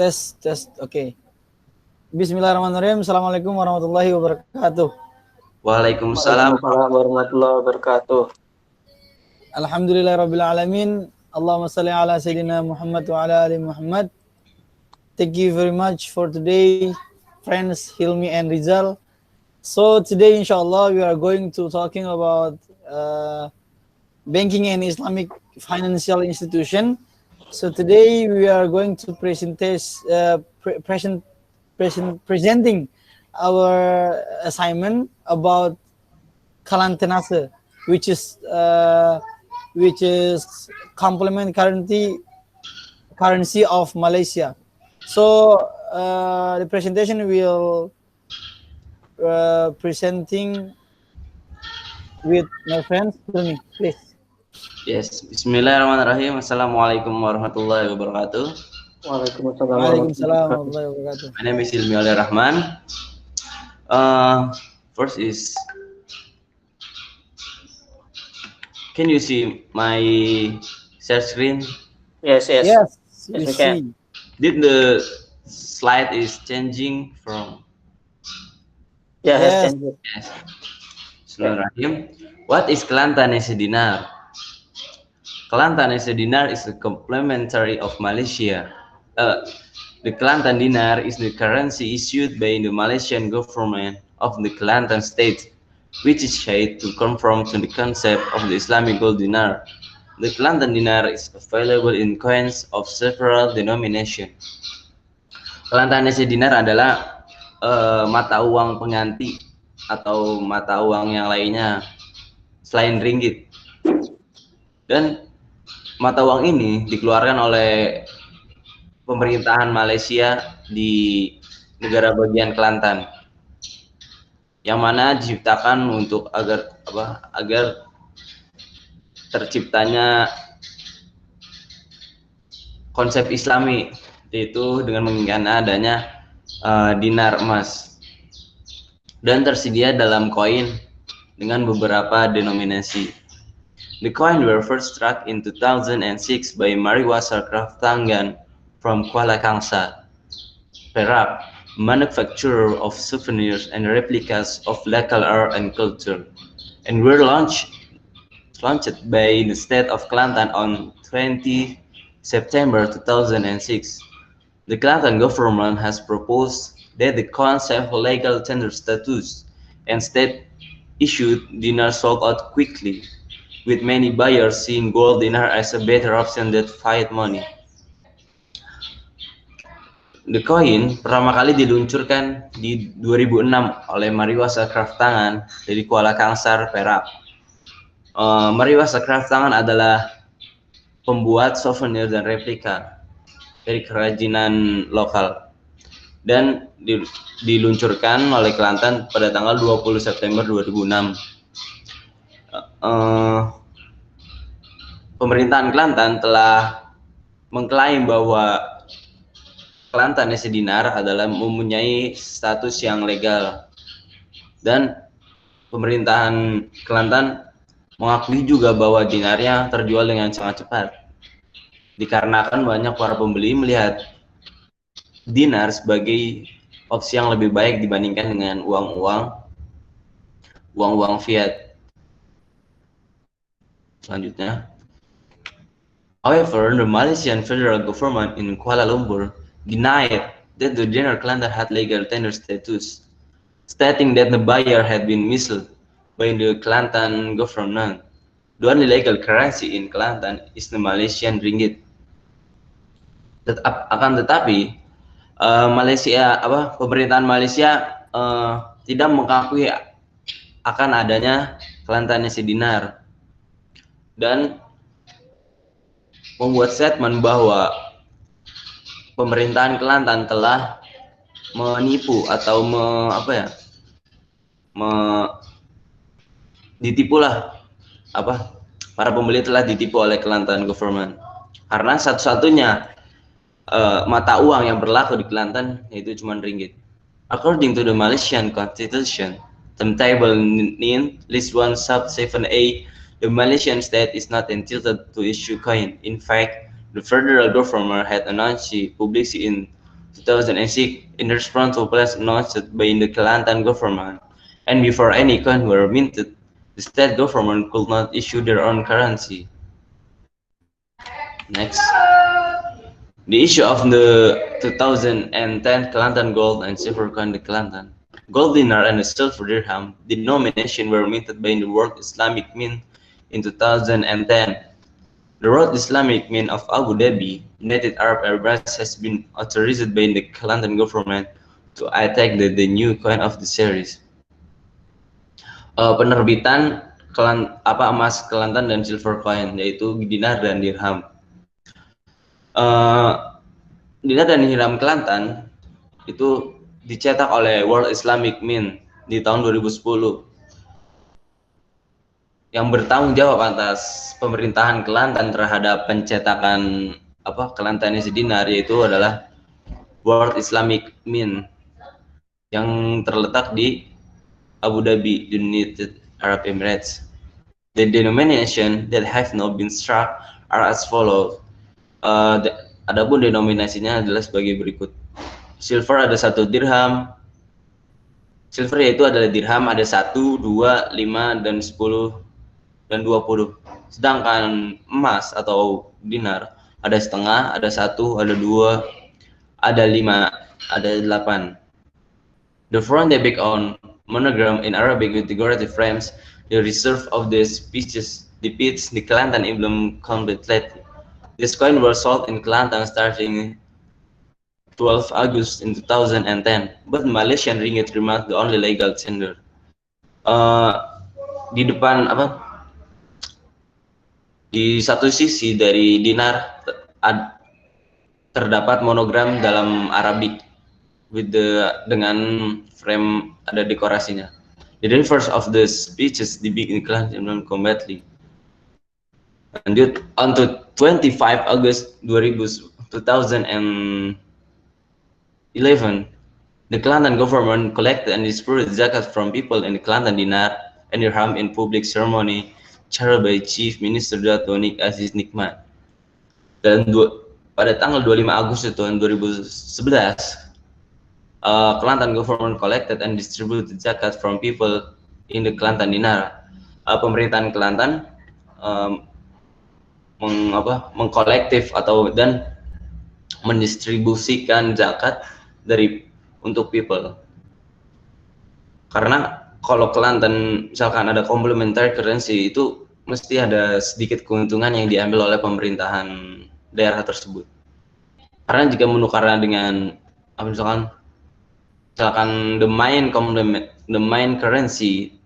Tes. Oke. Bismillahirrahmanirrahim. Assalamualaikum warahmatullahi wabarakatuh. Waalaikumsalam warahmatullahi wabarakatuh. Alhamdulillahirabbil alamin. Allahumma shalli ala sayyidina Muhammad wa ala ali Muhammad. Thank you very much for today, friends Hilmi and Rizal. So today, inshallah, we are going to talking about banking and Islamic financial institution. So today we are going to presenting our assignment about Kalantanase, which is complement currency of Malaysia. So the presentation will presenting with my friends. Tell me, please. Yes, Bismillahirrahmanirrahim. Assalamualaikum warahmatullahi wabarakatuh. Waalaikumsalam warahmatullahi wabarakatuh. My name is Hilmi Aulia Rahman. First is, can you see my share screen? Yes, we see. Did the slide is changing from? Yes. Bismillahirrahmanirrahim. What is Kelantanese dinar? Kelantanese dinar is the complementary of Malaysia. The Kelantan dinar is the currency issued by the Malaysian government of the Kelantan state, which is said to conform to the concept of the Islamic gold dinar. The Kelantan dinar is available in coins of several denominations. Kelantanese dinar adalah mata uang pengganti atau mata uang yang lainnya selain ringgit. Dan mata uang ini dikeluarkan oleh pemerintahan Malaysia di negara bagian Kelantan, yang mana diciptakan untuk agar terciptanya konsep Islami, yaitu dengan menginginkan adanya dinar emas, dan tersedia dalam koin dengan beberapa denominasi. The coin were first struck in 2006 by Mariwasa Kraftangan from Kuala Kangsar, Perak, manufacturer of souvenirs and replicas of local art and culture, and were launched by the state of Kelantan on 20 September 2006. The Kelantan government has proposed that the coins have legal tender status and state-issued dinar sold out quickly, with many buyers seeing gold dinar as a better option than fiat money. The coin pertama kali diluncurkan di 2006 oleh Mariwasa Kraftangan dari Kuala Kangsar, Perak. Mariwasa Kraftangan adalah pembuat souvenir dan replika dari kerajinan lokal, dan diluncurkan oleh Kelantan pada tanggal 20 September 2006. Pemerintahan Kelantan telah mengklaim bahwa Kelantanese dinar adalah mempunyai status yang legal, dan pemerintahan Kelantan mengakui juga bahwa dinarnya terjual dengan sangat cepat, dikarenakan banyak para pembeli melihat dinar sebagai opsi yang lebih baik dibandingkan dengan uang fiat. Selanjutnya, however, the Malaysian federal government in Kuala Lumpur denied that the dinar Kelantan had legal tender status, stating that the buyer had been misled by the Kelantan government. The only legal currency in Kelantan is the Malaysian ringgit. Akan tetapi pemerintahan Malaysia tidak mengakui akan adanya Kelantanese dinar, dan membuat statement bahwa pemerintahan Kelantan telah menipu atau para pembeli telah ditipu oleh Kelantan government, karena satu-satunya mata uang yang berlaku di Kelantan yaitu cuma ringgit. According to the Malaysian Constitution, Timetable Nin List 1 Sub 7A, the Malaysian state is not entitled to issue coin. In fact, the federal government had announced publicly in 2006 in response to plans announced by the Kelantan government. And before any coin were minted, the state government could not issue their own currency. Next. The issue of the 2010 Kelantan gold and silver coin, the Kelantan gold dinar and the silver dirham denomination were minted by the World Islamic Mint in 2010. The World Islamic Mint of Abu Dhabi, United Arab Emirates, has been authorized by the Kelantan government to attack the new coin of the series. Penerbitan emas Kelantan dan silver coin, yaitu dinar dan dirham. Dinar dan dirham Kelantan itu dicetak oleh World Islamic Mint di tahun 2010 yang bertanggung jawab atas pemerintahan Kelantan terhadap pencetakan Kelantanese dinar, yaitu adalah World Islamic Mint yang terletak di Abu Dhabi, United Arab Emirates. The denomination that have not been struck are as follows. Adapun denominasinya adalah sebagai berikut. Silver ada 1 dirham. Silver yaitu adalah dirham ada 1, 2, 5, dan 10 dan 20. Sedangkan emas atau dinar ada setengah, ada 1, ada 2, ada 5, ada 8. The front depicts on monogram in Arabic with decorative frames. The reserve of the species depicts the Kelantan emblem completely. This coin was sold in Kelantan starting 12 August in 2010, but Malaysian ringgit remains the only legal tender. Di depan di satu sisi dari dinar terdapat monogram dalam Arabik dengan frame ada dekorasinya. The reverse of the speeches depicts the Kelantan completely. Lanjut, on to 25 August 2011, the Kelantan government collected and distributed zakat from people in the Kelantan dinar and dirham in public ceremony chaired by Chief Minister Dato' Nik Aziz Nikmat. Dan pada tanggal 25 Agustus tahun 2011, Kelantan government collected and distributed zakat from people in the Kelantan dinar. Pemerintahan Kelantan mengkolektif dan mendistribusikan zakat untuk people. Karena kalau Kelantan misalkan ada complementary currency, itu mesti ada sedikit keuntungan yang diambil oleh pemerintahan daerah tersebut. Karena jika menukarnya dengan misalkan the main currency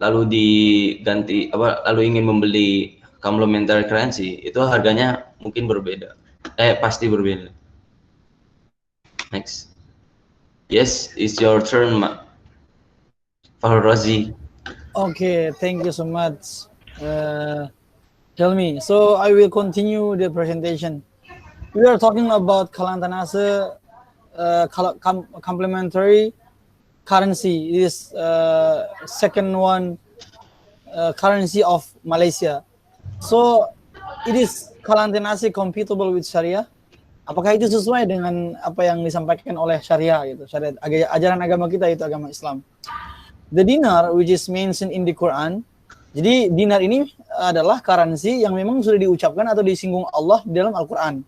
lalu diganti lalu ingin membeli complementary currency, itu harganya mungkin berbeda. Pasti berbeda. Next. Yes, it's your turn, Fahru Razi. Okay, thank you so much. Tell me. So I will continue the presentation. We are talking about Kelantanese complementary currency. It is second one currency of Malaysia. So it is Kelantanese compatible with Sharia. Apakah itu sesuai dengan apa yang disampaikan oleh Syariah gitu? Syariat, ajaran agama kita itu agama Islam. The dinar which is mentioned in the Quran. Jadi dinar ini adalah currency yang memang sudah diucapkan atau disinggung Allah di dalam Al-Quran.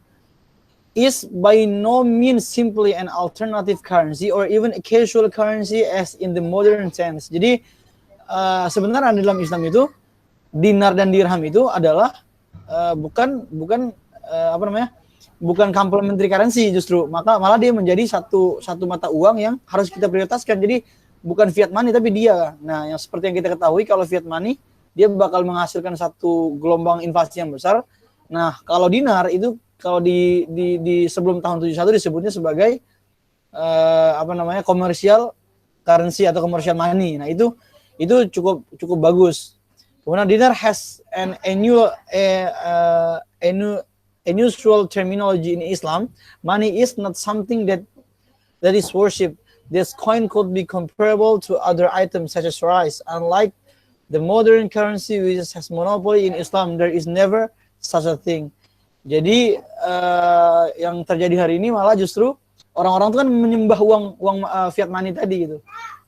Is by no means simply an alternative currency or even a casual currency as in the modern sense. Jadi sebenarnya dalam Islam itu dinar dan dirham itu adalah bukan complementary currency, justru malah dia menjadi satu mata uang yang harus kita prioritaskan. Jadi bukan fiat money tapi dia. Nah, yang seperti yang kita ketahui kalau fiat money dia bakal menghasilkan satu gelombang inflasi yang besar. Nah, kalau dinar itu kalau di sebelum tahun 71 disebutnya sebagai commercial currency atau commercial money. Nah, itu cukup bagus. Kemudian dinar has an unusual terminology in Islam. Money is not something that is worshipped. This coin could be comparable to other items such as rice. Unlike the modern currency which has monopoly in Islam, there is never such a thing. Jadi yang terjadi hari ini malah justru orang-orang tuh kan menyembah uang fiat money tadi gitu.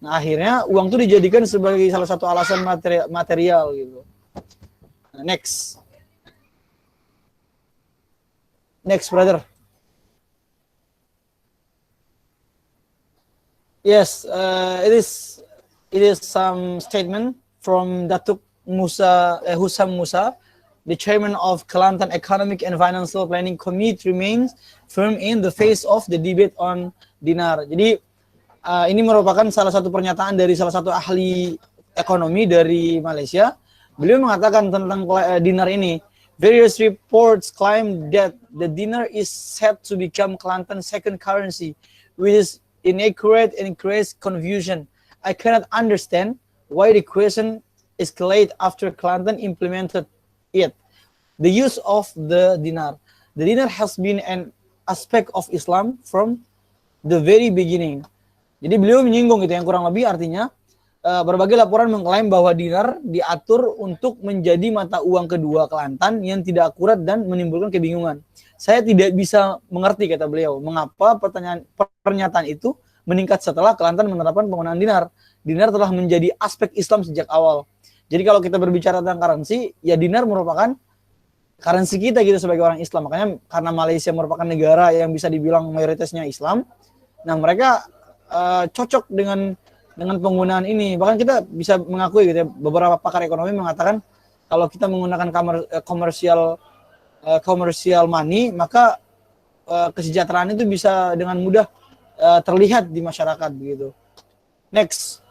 Nah, akhirnya uang itu dijadikan sebagai salah satu alasan material gitu. Nah, next, brother. Yes, it is some statement from Datuk Husam Musa, the chairman of Kelantan Economic and Financial Planning Committee, remains firm in the face of the debate on dinar. Jadi ini merupakan salah satu pernyataan dari salah satu ahli ekonomi dari Malaysia. Beliau mengatakan tentang dinar ini. Various reports claim that the dinar is set to become Kelantan's second currency, which is inaccurate and creates confusion. I cannot understand why the question escalated after Kelantan implemented it. The use of the dinar. The dinar has been an aspect of Islam from the very beginning. Jadi beliau menyinggung gitu yang kurang lebih artinya berbagai laporan mengklaim bahwa dinar diatur untuk menjadi mata uang kedua Kelantan yang tidak akurat dan menimbulkan kebingungan. Saya tidak bisa mengerti, kata beliau, mengapa pernyataan itu meningkat setelah Kelantan menerapkan penggunaan dinar. Dinar telah menjadi aspek Islam sejak awal. Jadi kalau kita berbicara tentang currency, ya dinar merupakan currency kita gitu sebagai orang Islam. Makanya karena Malaysia merupakan negara yang bisa dibilang mayoritasnya Islam, nah mereka cocok dengan penggunaan ini. Bahkan kita bisa mengakui gitu ya, beberapa pakar ekonomi mengatakan kalau kita menggunakan komersial money, maka kesejahteraan itu bisa dengan mudah terlihat di masyarakat begitu. Next.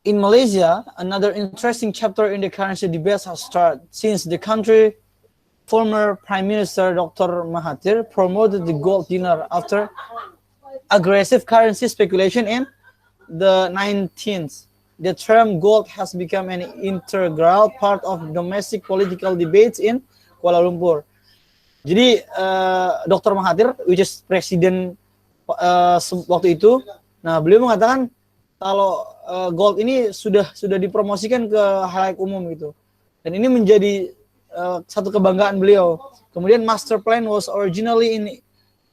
In Malaysia, another interesting chapter in the currency debate has started since the country former Prime Minister Dr. Mahathir promoted the gold dinar after aggressive currency speculation in the 19th. The term gold has become an integral part of domestic political debates in Kuala Lumpur. Jadi Dr. Mahathir, which is presiden waktu itu, nah beliau mengatakan kalau gold ini sudah dipromosikan ke halayak umum gitu, dan ini menjadi satu kebanggaan beliau. Kemudian master plan was originally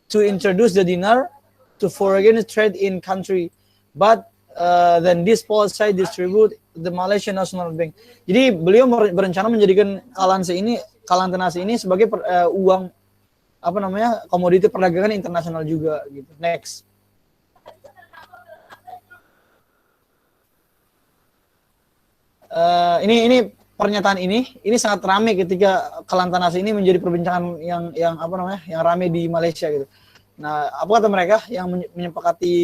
to introduce the dinar to foreign trade in country, but then this policy distribute the Malaysian National Bank. Jadi beliau berencana menjadikan Kelantan Nasi ini sebagai uang komoditi perdagangan internasional juga gitu. Next. Ini pernyataan ini sangat ramai ketika Kelantan Nasi ini menjadi perbincangan yang ramai di Malaysia gitu. Nah, apa kata mereka yang menyepakati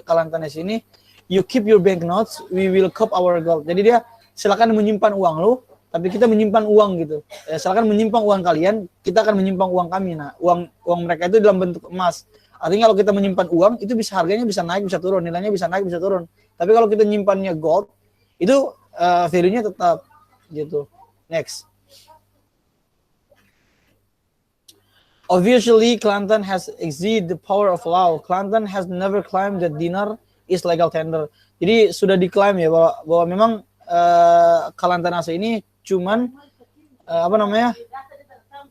Kelantan Nasi ini? You keep your bank notes, we will keep our gold. Jadi dia silakan menyimpan uang lu, tapi kita menyimpan uang gitu. Silakan menyimpan uang kalian, kita akan menyimpan uang kami. Nah, uang mereka itu dalam bentuk emas. Artinya kalau kita menyimpan uang, itu bisa harganya bisa naik, bisa turun, nilainya bisa naik, bisa turun. Tapi kalau kita nyimpannya gold, itu value-nya tetap gitu. Next. Obviously, Kelantan has exceeded the power of law. Kelantan has never claimed that dinar is legal tender. Jadi sudah diklaim ya bahwa memang Kelantan Nasi ini cuman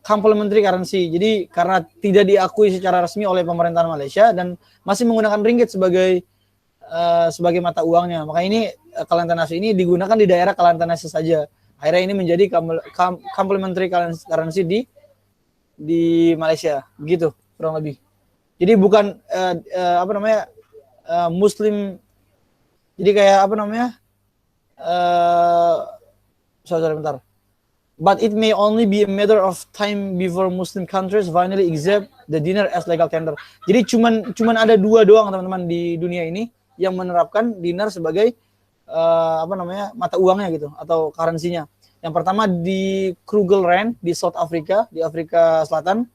complementary currency. Jadi karena tidak diakui secara resmi oleh pemerintahan Malaysia dan masih menggunakan ringgit sebagai mata uangnya. Maka ini Kelantan Nasi ini digunakan di daerah Kelantan Nasi saja. Akhirnya ini menjadi complementary currency di Malaysia, begitu kurang lebih. Jadi bukan Muslim. Jadi kayak sorry bentar. But it may only be a matter of time before Muslim countries finally accept the dinar as legal tender. Jadi cuman ada dua doang teman-teman di dunia ini yang menerapkan dinar sebagai mata uangnya gitu atau currency-nya. Yang pertama di Kruger Rand di South Africa, di Afrika Selatan,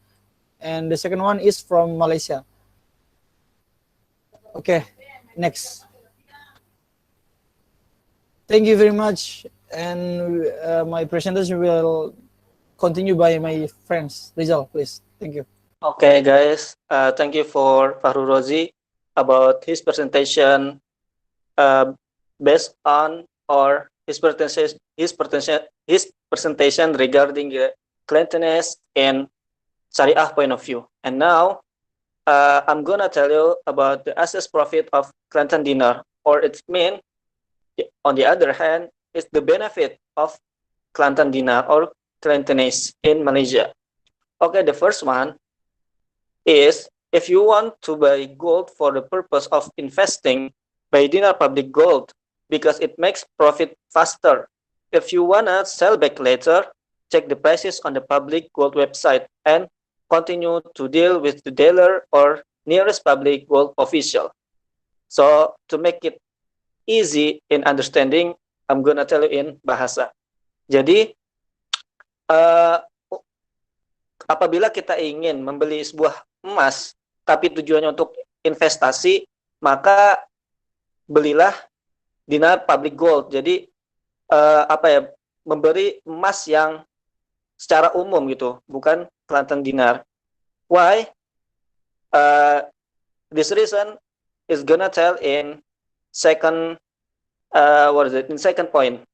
and the second one is from Malaysia. Okay, next. Thank you very much, and my presentation will continue by my friends. Rizal, please. Thank you. Okay, guys. Thank you for Fahru Rozi about his presentation based on our his presentation regarding the cleanliness and Syariah point of view. And now, I'm gonna tell you about the assess profit of Kelantan dinar, or its mean. On the other hand, is the benefit of Kelantan dinar or Kelantanese in Malaysia. Okay, the first one is if you want to buy gold for the purpose of investing, buy dinar public gold because it makes profit faster. If you wanna sell back later, check the prices on the public gold website and continue to deal with the dealer or nearest public gold official. So to make it easy in understanding, I'm gonna tell you in bahasa. Jadi apabila kita ingin membeli sebuah emas tapi tujuannya untuk investasi, maka belilah dinar public gold. Jadi memberi emas yang secara umum gitu, bukan Kelantan dinar. Why? This reason is gonna tell in second in second point.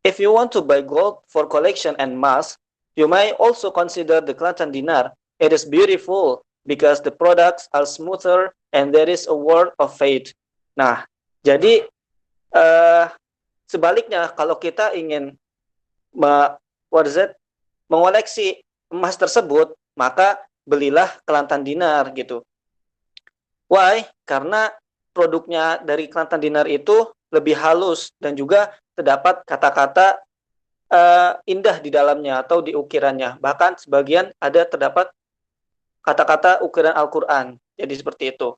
If you want to buy gold for collection and mass, you may also consider the Kelantan dinar. It is beautiful because the products are smoother and there is a word of faith. Nah, jadi sebaliknya kalau kita ingin mengoleksi emas tersebut, maka belilah Kelantan dinar gitu. Why? Karena produknya dari Kelantan dinar itu lebih halus dan juga terdapat kata-kata indah di dalamnya atau di ukirannya. Bahkan sebagian terdapat kata-kata ukiran Al-Quran. Jadi seperti itu.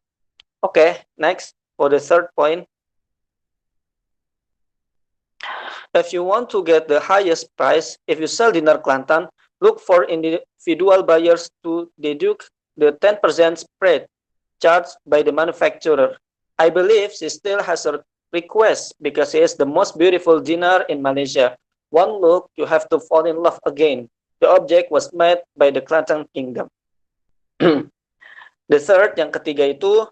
Okay, next for the third point. If you want to get the highest price, if you sell dinar Kelantan, look for individual buyers to deduct the 10% spread charged by the manufacturer. I believe she still has a request because he is the most beautiful dinar in Malaysia. One look, you have to fall in love again. The object was made by the Kelantan Kingdom. The third, yang ketiga itu,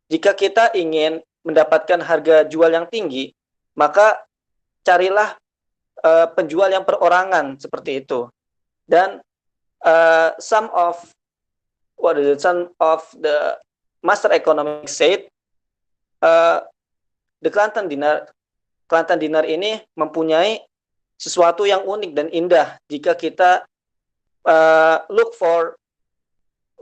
jika kita ingin mendapatkan harga jual yang tinggi, maka carilah penjual yang perorangan seperti itu. Dan some of the master economics said the Kelantan dinar ini mempunyai sesuatu yang unik dan indah. Jika kita look for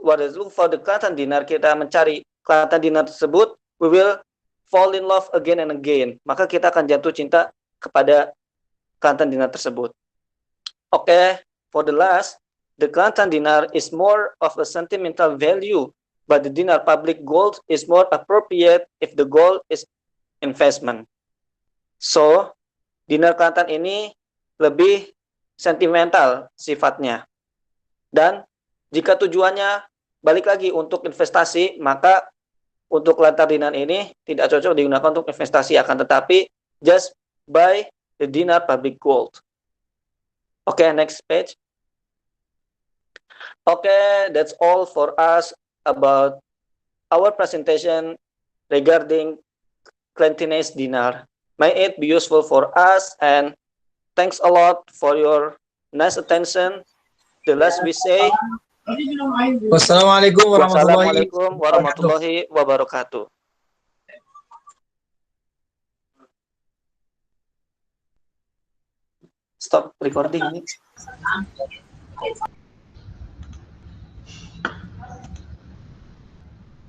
the Kelantan dinar, kita mencari Kelantan dinar tersebut, we will fall in love again and again. Maka kita akan jatuh cinta kepada Kelantan dinar tersebut. Okay, for the last, the Kelantan dinar is more of a sentimental value, but the dinar public gold is more appropriate if the gold is investment. So, dinar Kelantan ini lebih sentimental sifatnya. Dan jika tujuannya balik lagi untuk investasi, maka untuk Kelantan dinar ini tidak cocok digunakan untuk investasi, akan tetapi just buy the dinar public gold. Okay, next page. Okay, that's all for us about our presentation regarding Kelantanese dinar. May it be useful for us, and thanks a lot for your nice attention. The last we say, Wassalamualaikum warahmatullahi wabarakatuh. Stop recording.